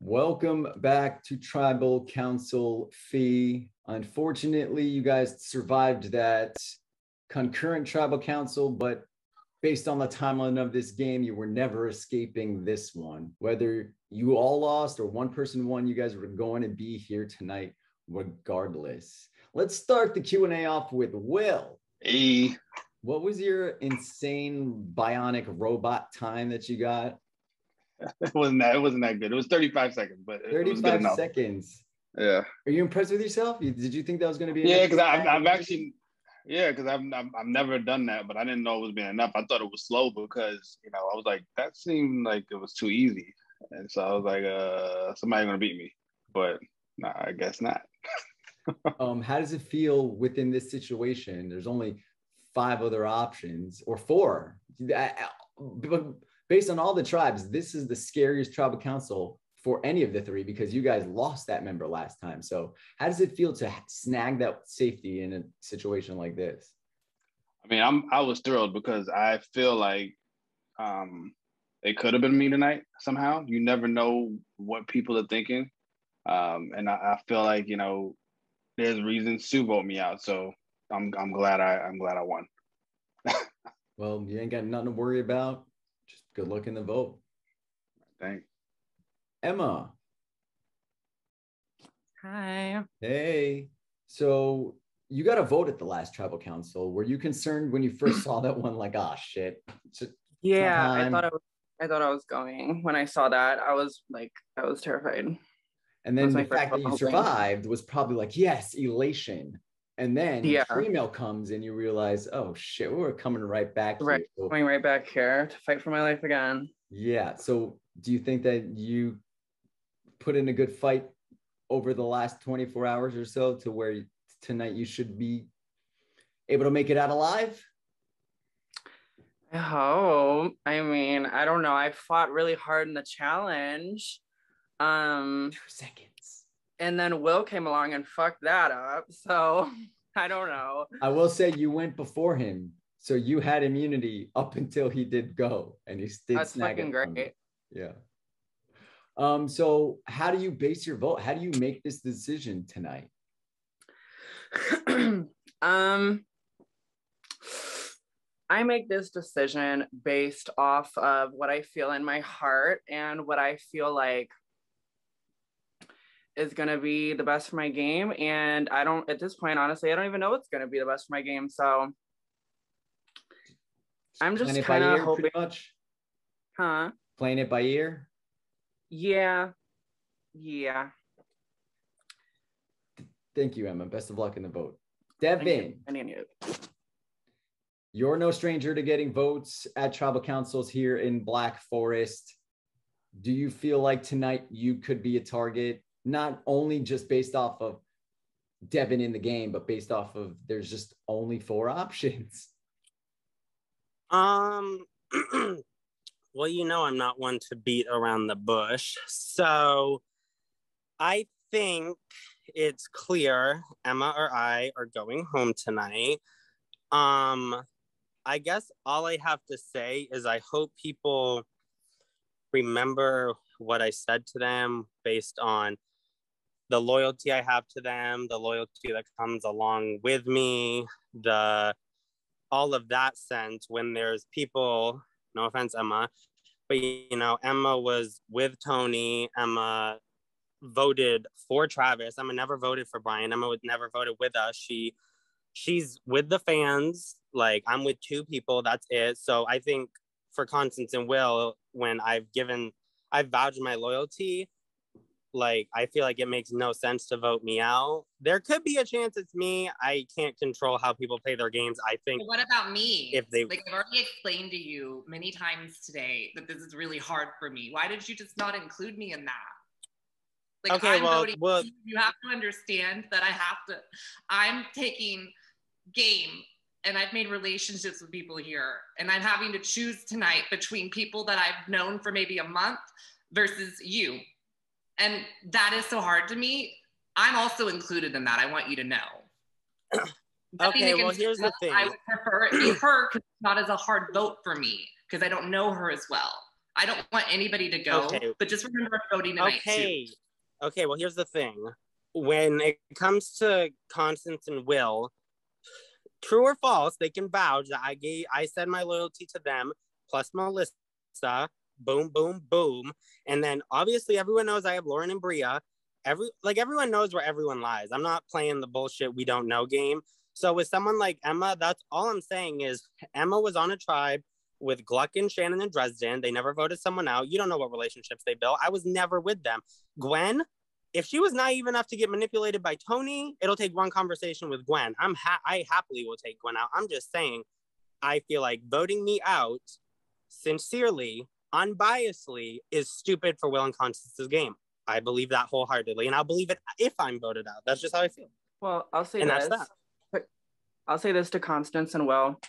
Welcome back to Tribal Council Fee. Unfortunately, you guys survived that concurrent Tribal Council, but based on the timeline of this game, you were never escaping this one. Whether you all lost or one person won, you guys were going to be here tonight regardless. Let's start the Q&A off with Will. Hey. What was your insane bionic robot time that you got? It wasn't that good. It was 35 seconds, but it was good enough. 35 seconds. Yeah. Are you impressed with yourself? Did you think that was going to be? Yeah, because I've never done that, but I didn't know it was being enough. I thought it was slow because I was like, that seemed like it was too easy, and so I was like, somebody's gonna beat me, but nah, I guess not. How does it feel within this situation? There's only 5 other options or 4. But based on all the tribes, this is the scariest tribal council for any of the 3 because you guys lost that member last time. So how does it feel to snag that safety in a situation like this? I mean, I was thrilled because I feel like it could have been me tonight somehow. You never know what people are thinking. And I feel like, there's reasons to vote me out. So I'm glad I won. Well, you ain't got nothing to worry about. Just good luck in the vote. Thanks. Emma. Hi. Hey. So you got a vote at the last tribal council. Were you concerned when you first saw that one? Like, oh shit. Yeah, I thought I was going when I saw that. I was terrified. And then the fact that you survived was probably like, yes, elation. And then female comes and you realize, oh shit, we're coming right back here. So, coming right back here to fight for my life again. Yeah. So do you think that you put in a good fight over the last 24 hours or so to where tonight you should be able to make it out alive? I hope. I mean, I don't know. I fought really hard in the challenge. 2 seconds. And then Will came along and fucked that up. So I don't know. I will say you went before him. So you had immunity up until he did go. And he did That's snag fucking it. Great. Yeah. So how do you base your vote? How do you make this decision tonight? I make this decision based off of what I feel in my heart and what I feel like is going to be the best for my game. And at this point, honestly, I don't even know what's going to be the best for my game. So I'm just kind of hoping. Pretty much? Huh? Playing it by ear? Yeah. Thank you, Emma. Best of luck in the vote. Devin. You. You're no stranger to getting votes at tribal councils here in Black Forest. Do you feel like tonight you could be a target, not only just based off of Devin in the game, but based off of there's just only 4 options? Well, I'm not one to beat around the bush. So I think it's clear Emma or I are going home tonight. I guess all I have to say is I hope people remember what I said to them based on the loyalty I have to them, the loyalty that comes along with me, all of that sense when there's people, no offense, Emma, but Emma was with Tony. Emma voted for Travis. Emma never voted for Brian. Emma would never voted with us. She's with the fans. Like, I'm with 2 people, that's it. So I think for Constance and Will, when I've vouched my loyalty, like, I feel like it makes no sense to vote me out. There could be a chance it's me. I can't control how people play their games. I think. But what about me? If they I've already explained to you many times today that this is really hard for me. Why did you just not include me in that? Okay, you have to understand that I'm taking game and I've made relationships with people here and I'm having to choose tonight between people that I've known for maybe a month versus you. And that is so hard to me. I'm also included in that. I want you to know. Okay, well, here's the thing. I would prefer it be her because it's not as a hard vote for me because I don't know her as well. I don't want anybody to go, but just remember voting tonight too. Okay, well, here's the thing. When it comes to Constance and Will, true or false, they can vouch that I said my loyalty to them, plus Melissa, boom, boom, boom. And then obviously everyone knows I have Lauren and Bria. Everyone knows where everyone lies. I'm not playing the bullshit we don't know game. So with someone like Emma, that's all I'm saying is Emma was on a tribe with Gluck and Shannon and Dresden. They never voted someone out. You don't know what relationships they built. I was never with them. Gwen, if she was naive enough to get manipulated by Tony, it'll take one conversation with Gwen. I happily will take Gwen out. I'm just saying, I feel like voting me out sincerely, unbiasedly, is stupid for Will and Constance's game. I believe that wholeheartedly, and I'll believe it if I'm voted out. That's just how I feel. Well, I'll say and this. That's that. I'll say this to Constance and Will.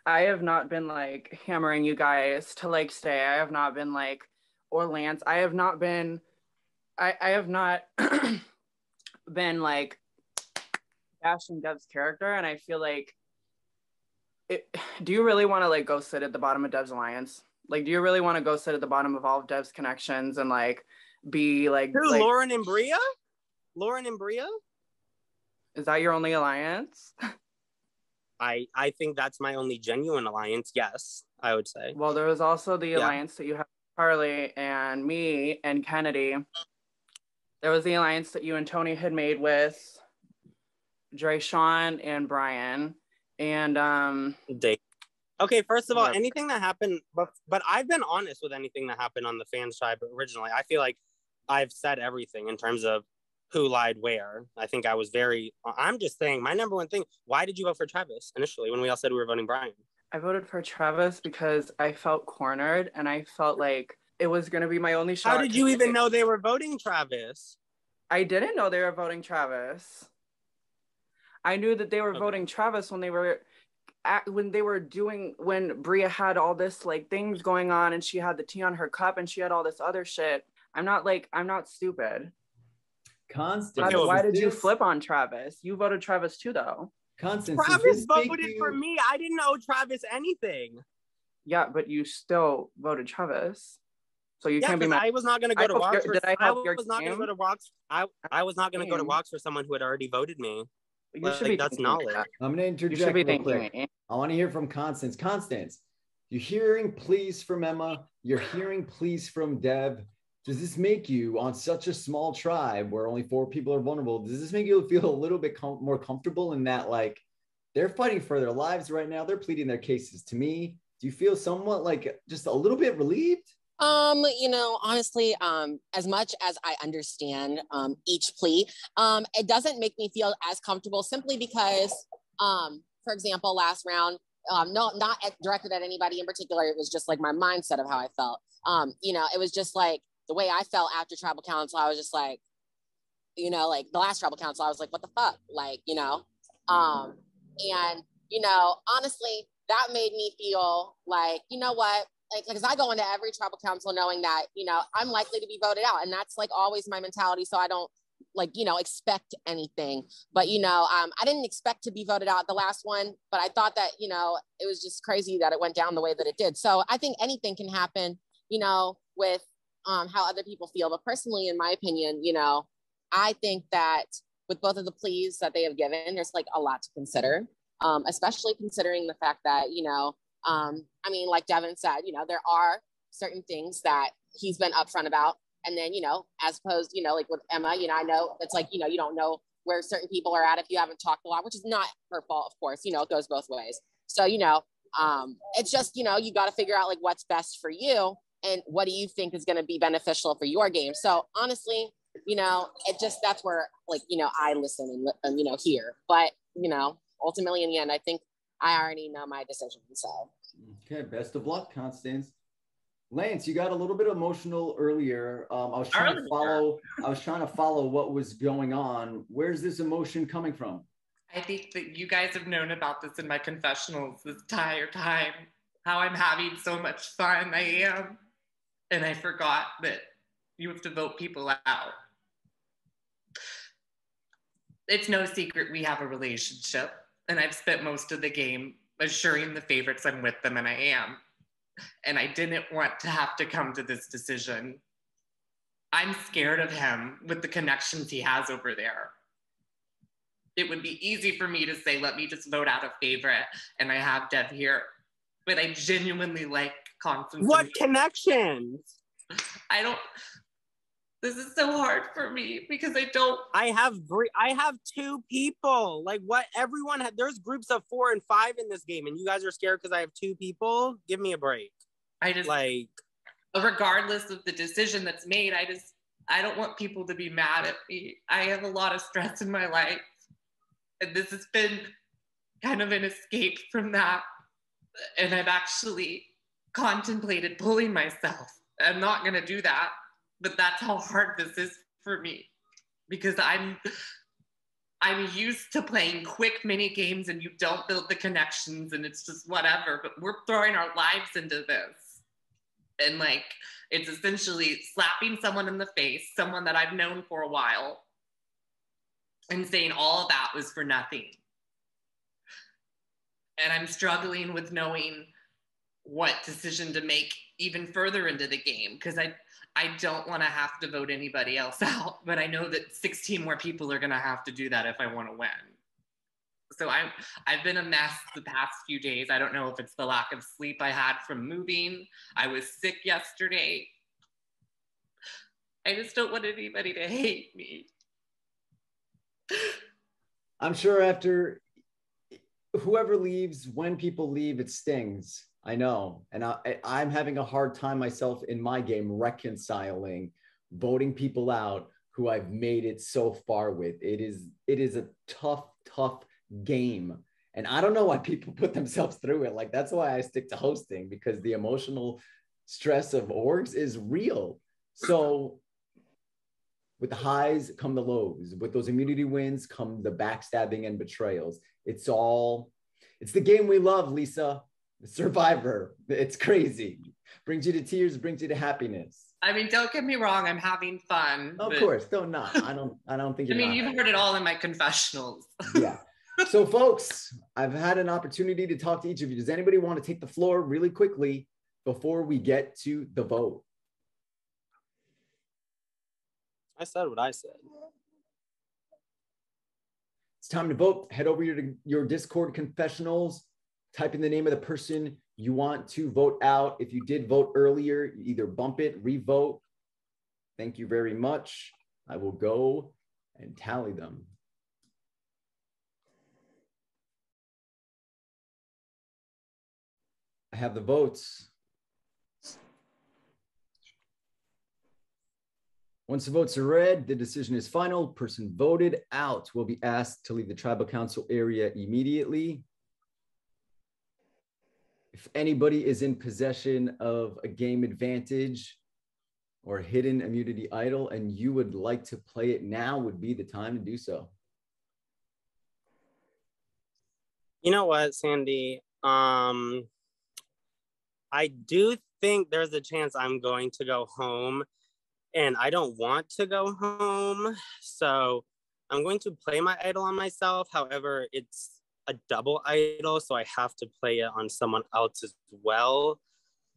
I have not been like hammering you guys to like stay. I have not been like, or Lance. I have not been been like bashing Dev's character, and I feel like do you really want to like go sit at the bottom of Dev's alliance? Like, do you really want to go sit at the bottom of all of Dev's connections and like be like, who, Lauren and Bria? Lauren and Bria? Is that your only alliance? I think that's my only genuine alliance. Yes, I would say. Well, there was also the alliance that you have with Carly and me and Kennedy. There was the alliance that you and Tony had made with Dre, Sean, and Brian. And okay, first of all, anything that happened, but I've been honest with anything that happened on the fans tribe originally. I feel like I've said everything in terms of who lied where. I think I was I'm just saying, my number one thing, why did you vote for Travis initially when we all said we were voting Brian? I voted for Travis because I felt cornered and I felt like it was going to be my only shot. How did you even know they were voting Travis? I didn't know they were voting Travis. I knew that they were voting Travis when Bria had all this like things going on and she had the tea on her cup and she had all this other shit. I'm not stupid. Constance, why did you flip on Travis? You voted Travis too, though. Constance, Travis voted for me. I didn't owe Travis anything. Yeah, but you still voted Travis. So you can't be mad. I was not going to go to Walks. I was not going to go to Walks. I was not going to go to Walks for someone who had already voted me. You should be. That's knowledge. I'm going to interject real quick. I want to hear from Constance. Constance, you're hearing pleas from Emma. You're hearing pleas from Dev. Does this make you, on such a small tribe where only 4 people are vulnerable, does this make you feel a little bit more comfortable in that, like, they're fighting for their lives right now? They're pleading their cases to me. Do you feel somewhat like just a little bit relieved? Honestly, as much as I understand each plea, it doesn't make me feel as comfortable simply because, for example, last round, not directed at anybody in particular. It was just like my mindset of how I felt. It was just like the way I felt after tribal council. I was just like, like the last tribal council, I was like, what the fuck? Like, honestly, that made me feel like, you know what? Like, because I go into every tribal council knowing that, I'm likely to be voted out. And that's like always my mentality. So I don't expect anything. But, I didn't expect to be voted out the last one, but I thought that, it was just crazy that it went down the way that it did. So I think anything can happen, with how other people feel. But personally, in my opinion, I think that with both of the pleas that they have given, there's like a lot to consider, especially considering the fact that, like Devin said, there are certain things that he's been upfront about. And then, as opposed, like with Emma, I know it's like, you don't know where certain people are at if you haven't talked a lot, which is not her fault, of course, it goes both ways. So, it's just, you got to figure out like what's best for you and what do you think is going to be beneficial for your game. So honestly, that's where like, I listen and hear, but, ultimately in the end, I think I already know my decision. So. Okay. Best of luck, Constance. Lance, you got a little bit emotional earlier. I was trying to follow what was going on. Where's this emotion coming from? I think that you guys have known about this in my confessionals this entire time, how I'm having so much fun. I am. And I forgot that you have to vote people out. It's no secret we have a relationship, and I've spent most of the game assuring the favorites I'm with them, and I am. and I didn't want to have to come to this decision. I'm scared of him with the connections he has over there. It would be easy for me to say, let me just vote out a favorite, and I have Dev here. But I genuinely like Constance. What connections? This is so hard for me because I have two people. Like what there's groups of 4 and 5 in this game, and you guys are scared because I have 2 people? Give me a break. Regardless of the decision that's made, I don't want people to be mad at me. I have a lot of stress in my life. And this has been kind of an escape from that. And I've actually contemplated pulling myself. I'm not going to do that. But that's how hard this is for me. Because I'm used to playing quick mini games and you don't build the connections and it's just whatever. But we're throwing our lives into this. And like, it's essentially slapping someone in the face, someone that I've known for a while, and saying all of that was for nothing. And I'm struggling with knowing what decision to make even further into the game, because I don't want to have to vote anybody else out, but I know that 16 more people are going to have to do that if I want to win. So I've been a mess the past few days. I don't know if it's the lack of sleep I had from moving. I was sick yesterday. I just don't want anybody to hate me. I'm sure after whoever leaves, when people leave, it stings. I know. And I'm having a hard time myself in my game reconciling voting people out who I've made it so far with. It is a tough game. And I don't know why people put themselves through it. Like, that's why I stick to hosting, because the emotional stress of orgs is real. So with the highs come the lows. With those immunity wins come the backstabbing and betrayals. It's the game we love, Lisa. Survivor. It's crazy. Brings you to tears, brings you to happiness. I mean, don't get me wrong, I'm having fun. Of course, don't not. I don't think I mean, you've heard it all in my confessionals. Yeah. So folks, I've had an opportunity to talk to each of you. Does anybody want to take the floor really quickly before we get to the vote? I said what I said. It's time to vote. Head over to your Discord confessionals. Type in the name of the person you want to vote out. If you did vote earlier, either bump it, re-vote. Thank you very much. I will go and tally them. I have the votes. Once the votes are read, the decision is final. Person voted out will be asked to leave the tribal council area immediately. If anybody is in possession of a game advantage or hidden immunity idol and you would like to play it, now would be the time to do so. You know what, Sandy? I do think there's a chance I'm going to go home, and I don't want to go home. So I'm going to play my idol on myself. However, it's a double idol, so I have to play it on someone else as well.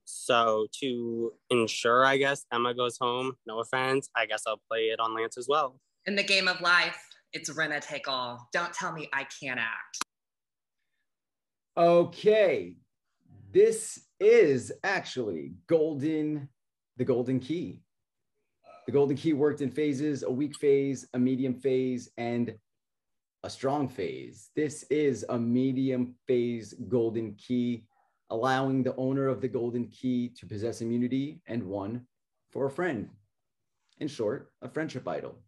So to ensure, I guess, Emma goes home, no offense, I guess I'll play it on Lance as well. In the game of life, it's winner take all. Don't tell me I can't act. Okay, this is actually the golden key. The golden key worked in phases: a weak phase, a medium phase, and a strong phase. This is a medium phase golden key, allowing the owner of the golden key to possess immunity and one for a friend. In short, a friendship idol.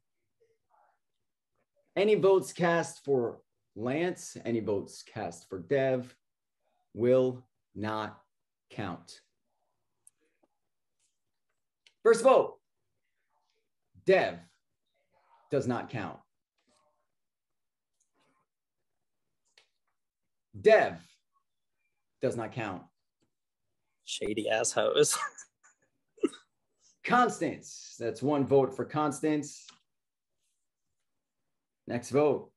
Any votes cast for Lance, any votes cast for Dev will not count. First vote, Dev does not count. Dev does not count. Shady ass hoes. Constance, that's one vote for Constance. Next vote.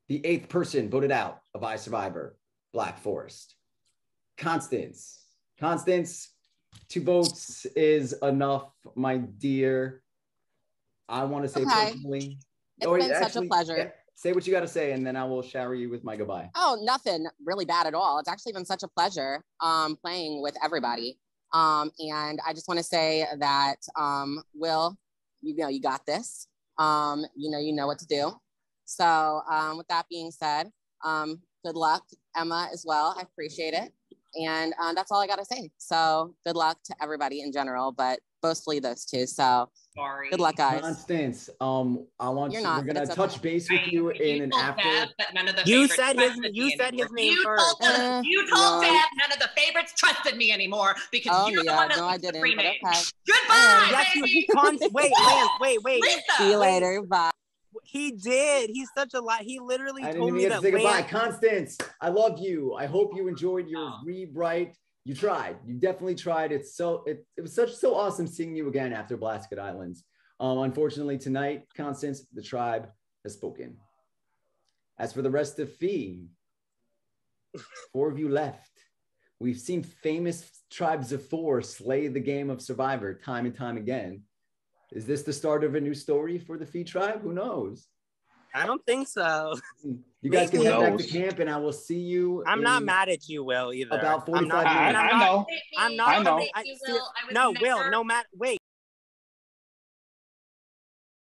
The 8th person voted out of iSurvivor, Black Forest. Constance, Constance, 2 votes is enough, my dear. I want to say personally. It's been such a pleasure. Yeah, say what you got to say, and then I will shower you with my goodbye. Oh, nothing really bad at all. It's actually been such a pleasure playing with everybody. And I just want to say that, Will, you got this. You know what to do. So with that being said, good luck, Emma, as well. I appreciate it. And that's all I got to say. So good luck to everybody in general, but mostly those 2. So Sorry. good luck, guys. Constance, we're gonna touch base with you in an after. You said his name first. You told Dad none of the favorites trusted me anymore because you're the one that I didn't. But okay. Goodbye, baby. Wait, Lance, wait. Lisa. See you later. Bye. He did. He's such a lot. He literally I told didn't me even get that. to say goodbye. Lance... Constance, I love you. I hope you enjoyed your rewrite. You tried. You definitely tried. It was so awesome seeing you again after Blasket Islands. Unfortunately, tonight, Constance, the tribe has spoken. As for the rest of Fee, 4 of you left. We've seen famous tribes of 4 slay the game of Survivor time and time again. Is this the start of a new story for the Fee tribe? Who knows? I don't think so. You guys can head back to camp, and I will see you. I'm not mad at you, Will, either. About 45 minutes. I know. I'm not. I know. No, Will, no matter. Wait.